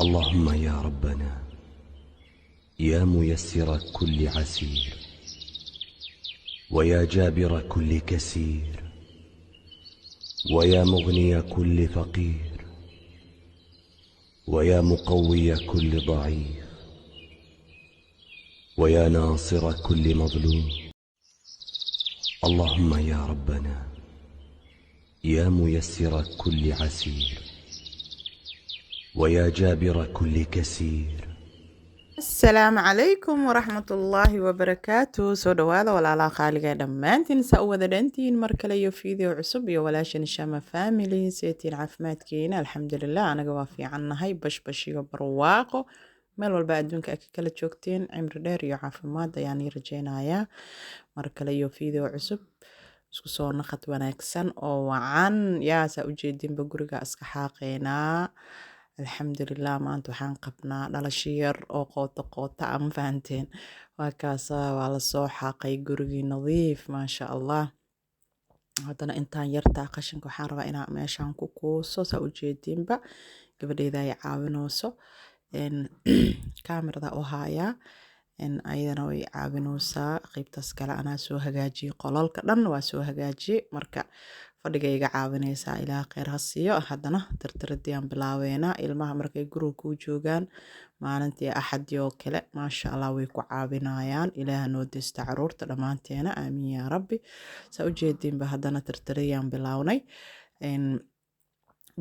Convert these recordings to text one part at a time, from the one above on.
اللهم يا ربنا يا ميسر كل عسير ويا جابر كل كسير ويا مغني كل فقير ويا مقوي كل ضعيف ويا ناصر كل مظلوم. اللهم يا ربنا يا ميسر كل عسير ويا جابر كل كسير. السلام عليكم ورحمة الله وبركاته. soo dhawaada walaalaha qaaliga dhammaantiin saa u wada dhantiin mar kale iyo fiideo cusub iyo walaashan Shama family seetiin caafimaadkeena alxamdulilah anaga waa fiicannahay bashbash iyo barwaaqo meel walba adduunka ay ka kala joogteen cimri dheer iyo caafimaad ayaan rajeynayaa mar kale iyo fiideo cusub isku soo naqad wanaagsan oo wacan yaa saa u jeedinba guriga iska xaaqeynaa alxamdulilah maanta waxaan qabnaa dhalasho yar oo qoota ama fahanteen waa kaasa waa lasoo xaaqay gurigii nadiif maasha allah. haddana intaan yartaa qashinka waxaan rabaa inaan meeshaan ku kuuso saa u jeedinba gabadheeda ay caawinooso kaamirada u haayaa ayadana way caawinoosaa qaybtaas kale anaa soo hagaajiyey qolalka dhan waa soo hagaajiyey marka fadhiga iga caawinaysaa ilaa kheyr ha siiyo. haddana tirtiradii aan bilaabeynaa ilmaha markay guriga kuu joogaan maalintii axadii oo kale maasha allah way ku caawinayaan ilaaha noo deysta caruurta dhammaanteena aamiin yaa rabbi. saa u jeediinba haddana tirtiradii aan bilaawnay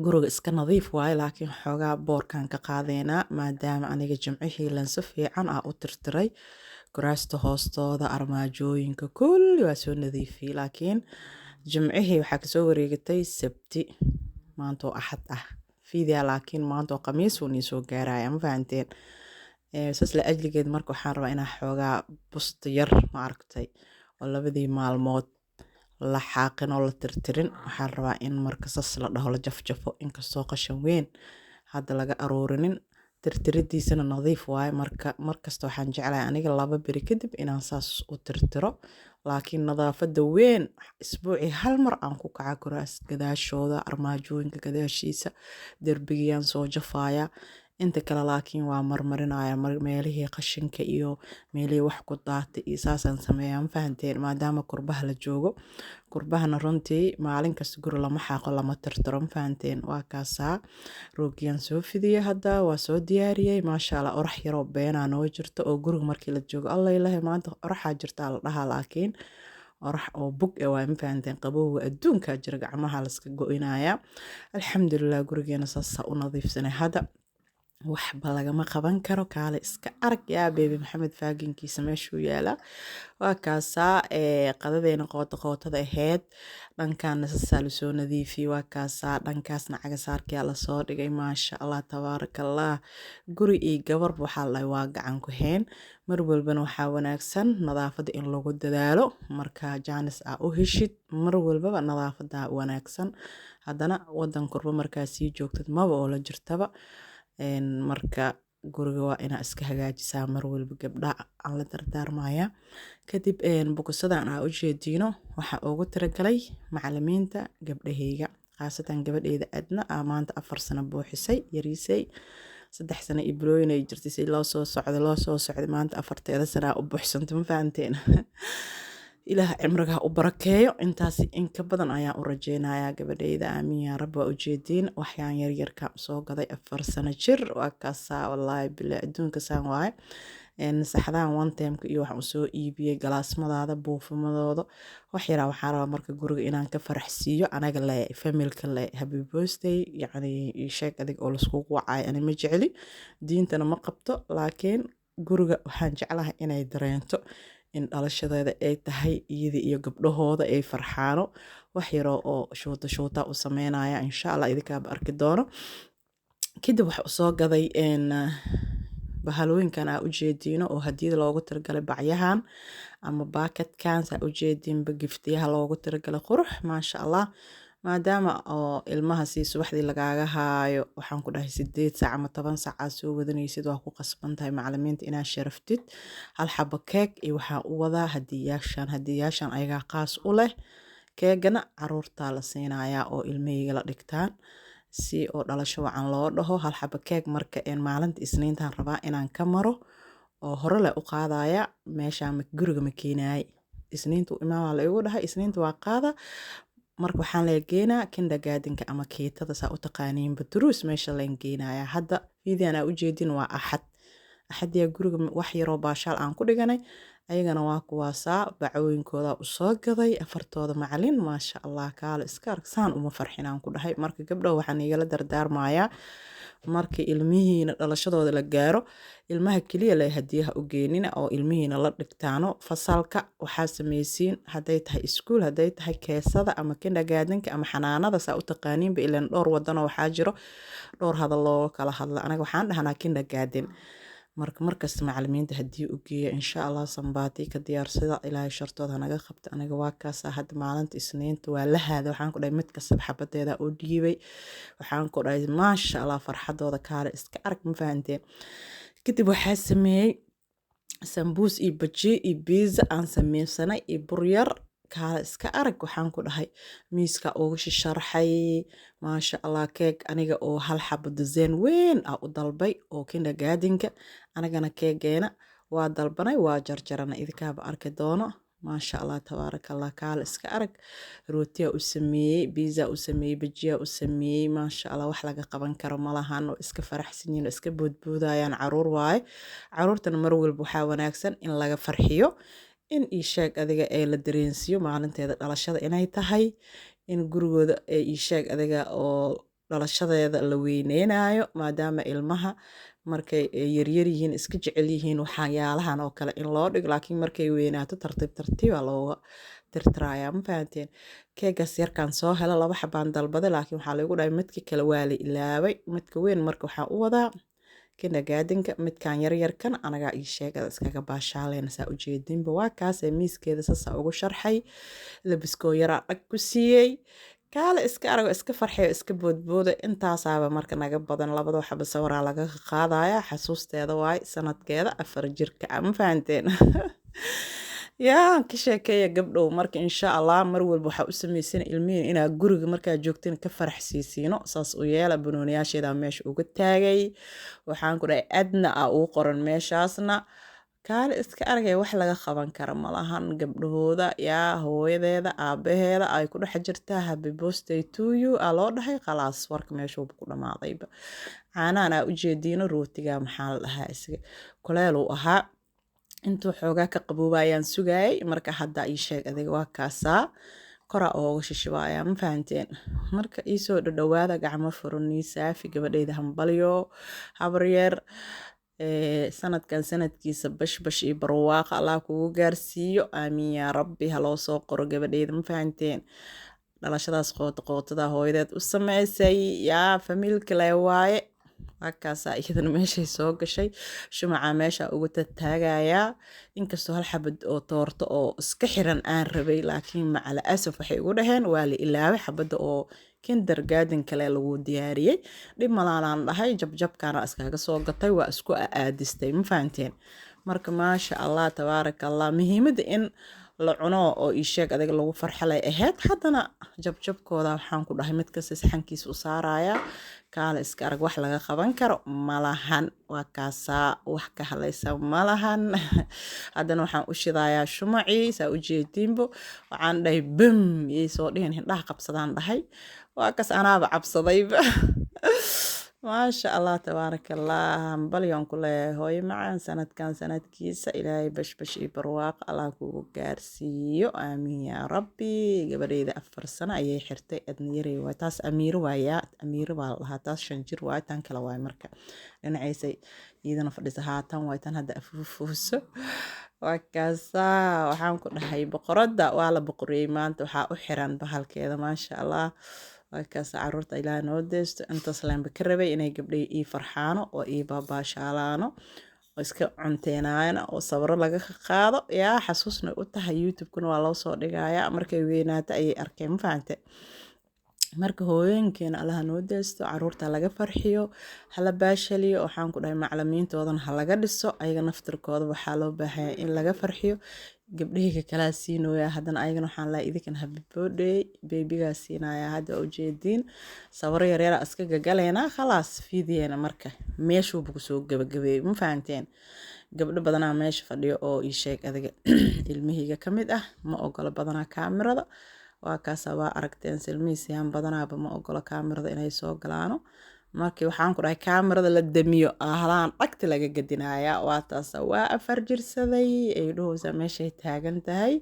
guriga iska nadiif waaye laakiin xoogaa boorkaan ka qaadeynaa maadaama aniga jimcihii lansi fiican u tirtiray kuraasta hoostooda armaajooyinka kulli waa soo nadiifiyey laakiin jimcihii waxaa kasoo wareegatay sabti maantoo axad ah fiidia laakiin maantoo khamiis uu nii soo gaaraya ma fahanteen saas la ajligeed marka waxaan rabaa inaa xoogaa busta yar ma aragtay oo labadii maalmood la xaaqin oo la tirtirin waxaan rabaa in marka sas la dhaho la jafjafo inkastoo qashan weyn hadda laga aruurinin tirtiridiisana nadiif waaye markasta waxaan jeclahay aniga 2 beri kadib inaan saas u tirtiro laakiin nadaafada weyn isbuucii hal mar aan ku kaca kuraas gadaashooda armaajooyinka gadaashiisa derbigiyaan soo jafaya inta kale laakiin waa marmarinaya meelihii qashinka iyo meelihii wax ku daatay iyo saasaan sameeyaa ma fahanteen maadaama kurbaha la joogo kurbahana runtii maalin kasta guri lama xaaqo lama tirtiro ma fahanteen waa kaasaa roogiyaan soo fidiyey hadda waa soo diyaariyey maasha allah orax yaroo beenaa noo jirto oo guriga markii la joogo allah ilaahay maanta oraxaa jirtaa la dhahaa laakiin orax oo bug waa ma fahanteen qabowga adduunka jira gacmaha laska go'inaya alxamdulilah gurigeena saasaa u nadiifsanay hadda waxba lagama qaban karo kaale iska arag yaa beebi maxamed faaginkiisa meeshuu yaalaa waa kaasaa qadadeena qootada ahayd dhankaana sasaa lasoo nadiifiyey waa kaasaa dhankaasna cagasaarkiyaa lasoo dhigay maasha allah tabaarakallah guri iyo gabarba waxaa lahay waa gacan ku hayn mar walbana waxaa wanaagsan nadaafada in lagu dadaalo marka jaanis u heshid mar walbaba nadaafada wanaagsan haddana wadan kurba markaa sii joogtad maba oo la jirtaba marka guriga waa inaa iska hagaajisaa mar walba gabdha aan la dardaarmaya kadib bukusadan u jeediino waxaa ugu tiragalay macalimiinta gabdhahayga khaasatan gabadheeda adna maanta 4 sano buuxisay yariisay 3 sano ibrooyin ay jirtay si loo soo socday maanta 4 sano u buuxsantay ma fahanteen ilaah cimriga u barakeeyo intaas in ka badan ayaan u rajeynayaa gabadhayda aamiin yaa rabbi waa ujeediin waxyaan yaryarka soo gaday 4 sano jir waa kaasaa wallaahi bilaa adduunka saan waaye saxdaan one time iyo waxaan soo iibiyey galaasmadaada buufimadooda wax yaraa waxaan rabaa marka guriga inaan ka faraxsiiyo anaga le familka le happy birthday yacni sheeg adig oo laisku wacay ani ma jecli diintana ma qabto laakiin guriga waxaan jeclahay inay dareento in dhalashadeeda ay tahay iyada iyo gabdhahooda ay farxaano wax yaro oo shoota u sameynaya insha allah idinkaaba arki doono. kadib waxa soo gaday bahalooyinkan u jeediino oo hadiyada loogu tiragalay bacyahan ama baakadkan saa u jeediinba giftiyaha loogu tiragalay qurux maasha allah maadaama oo ilmaha si subaxdii lagaaga haayo waxaan ku dhahay 8 saac ama 10 saac aad soo wadanaysid waa ku qasban tahay macalimiinta inaad sharaftid hal xabo keeg iyo waxaan u wadaa hadiyaashan ayagaa qaas u leh keegana caruurta la siinayaa oo ilmahayga la dhigtaan si oo dhalasho wacan loo dhaho hal xaba keeg marka maalinta isniintaan rabaa inaan ka maro oo hore le u qaadaya meesha guriga ma keenaay isniintu imaan waa la igu dhahay isniinta waa qaada marka waxaan la geenaa kindergartenka ama keetada saa u taqaaniinba duruus meesha leen geenaya hadda fiidiyan aa ujeedin waa axadiya guriga wax yaroo baashaal aan ku dhiganay ayagana waa kuwaasaa bacooyinkooda u soo gaday afartooda macalin maasha allah kaale iska arag saan uma farxin aan ku dhahay marka gabdho waxaan igala dardaarmayaa markii ilmihiina dhalashadooda la gaaro ilmaha keliya leh hadiyaha u geenina oo ilmihiina la dhigtaano fasalka waxaa samaysiin hadday tahay iskuul hadday tahay keesada ama kindergartenka ama xanaanada saa u taqaaniinba ilaan dhowr wadano waxaa jiro dhowr hadal looga kala hadla anaga waxaan dhahnaa kindergarten markasta macalimiinta haddii u geeya insha allah sambaati ka diyaarsada ilaahay shartooda hanaga qabta aniga waa kaasaa hadda maalinta isniinta waa la haada waxaan ku dhahay mid kastaba xabadeeda oo dhiibay waxaan ku dhahay maasha allah farxadooda kaale iska arag ma fahanteen kadib waxaa sameeyey sambuus iyo bajiye iyo biiza aan sameysanay iyo buryar kaale iska arag waxaan ku dhahay miiska uga sharxay maasha allah keeg aniga oo hal xabo dizeen weyn ah u dalbay oo kindergartenka anagana keegeena waa dalbanay waa jarjarana idinkaaba arki doono maasha allah tabaaraka allah kaale iska arag rootiya u sameeyey biiza u sameeyey bajiya u sameeyey maasha allah wax laga qaban karo malahan oo iska faraxsan yihiin oo iska boodboodayaan caruur waaye caruurtana mar walba waxaa wanaagsan in laga farxiyo in ii sheeg adiga ee la dareensiyo maalinteeda dhalashada inay tahay in gurigooda ee ii sheeg adiga oo dhalashadeeda la weyneynayo maadaama ilmaha markay yaryar yihiin iska jecel yihiin waxyaalahan oo kale in loo dhigo laakiin markay weynaato tartiiba looga tirtirayaa ma fahanteen keegaas yarkaan soo hela 2 xabaan dalbaday laakiin waxaa lagu dhahay midka kale waa la ilaaway midka weyn marka waxaan u wadaa kindergartenka midkaan yaryarkan anagaa ii sheegada iskaga baashaalayna saa ujeedinba waa kaasee miiskeeda sasa ugu sharxay labiskoo yaraa dhag ku siiyey kaale iska arago iska farxayo iska boodbooda intaasaaba marka naga badan 2 xabo sawaraa laga qaadaya xasuusteeda waay sanadkeeda 4 jirka ma fahanteen yaa ka sheekeeya gabdhow marka insha allah mar walba waxaa u samaysan ilmihiin inaa guriga markaa joogtiin ka faraxsiisiino saas u yeela banooniyaasheeda meesha uga taagay waxaan ku dhahay adna uu qoran meeshaasna kaale iska aragaya wax laga qaban kara malahan gabdhahooda yaa hooyadeeda aabaheeda ay ku dhex jirtaa happy birthday to you aa loo dhahay khalaas warka meesha ku dhamaadayba caanaan aa ujeediino rootiga maxaa la dhahaa isaga kuleel uu ahaa intuu xoogaa ka qaboobayaan sugayay marka hadda ii sheeg adiga waa kaasaa kora ooga shishibaaya ma fahanteen marka ii soo dhadhawaada gacmo furani saafi gabadhayda hambalyo habaryeer sanadkan sanadkiisa bashbash iyo barwaaqo allah kugu gaarsiiyo aamiin yaa rabbi haloo soo qoro gabadhayda ma fahanteen dhalashadaas qootada hooyadeed u sameysay yaa famiilka le waaye waakaasaa iyadana meeshay soo gashay shumaca meesha ugu taagayaa inkastoo hal xabad oo toorto oo iska xiran aan rabay laakiin macala asaf waxay ugu dhaheen waa la ilaaway xabadda oo kindergarten kale lagu diyaariyey dhib malaanaan dhahay jabjabkaana iskaga soo gatay waa isku aadistay ma fahanteen marka maasha allah tabaaraka allah muhiimada in la cuno oo ii sheeg adiga lagu farxalay ahayd haddana jabjabkooda waxaan ku dhahay mid kasta saxankiisa u saaraya kaale iska arag wax laga qaban karo malahan waa kaasaa wax ka hadlaysa malahan haddana waxaan u shidayaa shumacii saa ujeediinbo waxaan dhahay bam iyay soo dhihin hindhaha qabsadaan dhahay waa kaas anaaba cabsadayba maasha allah tabaaraka allah hambalyoon ku leeyahay hooyo macaan sanadkan sanadkiisa ilaahay bashbash iyo barwaaqo allah kugu gaarsiiyo aamiin yaa rabbi gabadhayda 4 sano ayay xirtay adna yaray waay taas amiiro waayaa amiiro baa la dhahaa taas 5 jir waay tan kale waay marka dhinaciisa iyadana fadhisa haatan waay tan hadda afuufuuso waa kaasaa waxaan ku dhahay boqoradda waa la boqoriyey maanta waxaa u xiran bahalkeeda maasha allah waakaas caruurta ilaa noo deysto intaas laanba ka rabay inay gabdhay ii farxaano oo ii baabaashaalaano oo iska cunteenaayana oo sawiro laga qaado yaa xasuusna u tahay youtube-kuna waa loo soo dhigayaa markay weynaato ayay arkeen ma fahante marka hooyooyinkeena allaha noo deesto caruurta laga farxiyo hala baashaliyo waxaan ku dhahay macalimiintoodan ha laga dhiso ayaga naftirkooda waxaa loo baahanyaa in laga farxiyo gabdhahayga kalaa siinooya haddana ayagana waxaan lahaa idinkan happy birthday beebigaa siinayaa hadda ujeediin sawiro yaryara iska gagaleynaa khalaas fiidiyeena marka meeshuuba kusoo gabagabeeyey ma fahanteen gabdho badanaa meesha fadhiyo oo ii sheeg adiga ilmahayga ka mid ah ma ogolo badanaa kaamirada waa kaasa waa aragteen silmihiisayaan badanaaba ma ogolo kaamirada inay soo galaano markii waxaan ku dhahay kaamirada la damiyo ahlaan dhagta laga gadinayaa waa taasa waa 4 jirsaday ay dhahoosa meeshay taagan tahay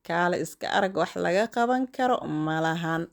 kaale iska arag wax laga qaban karo malahan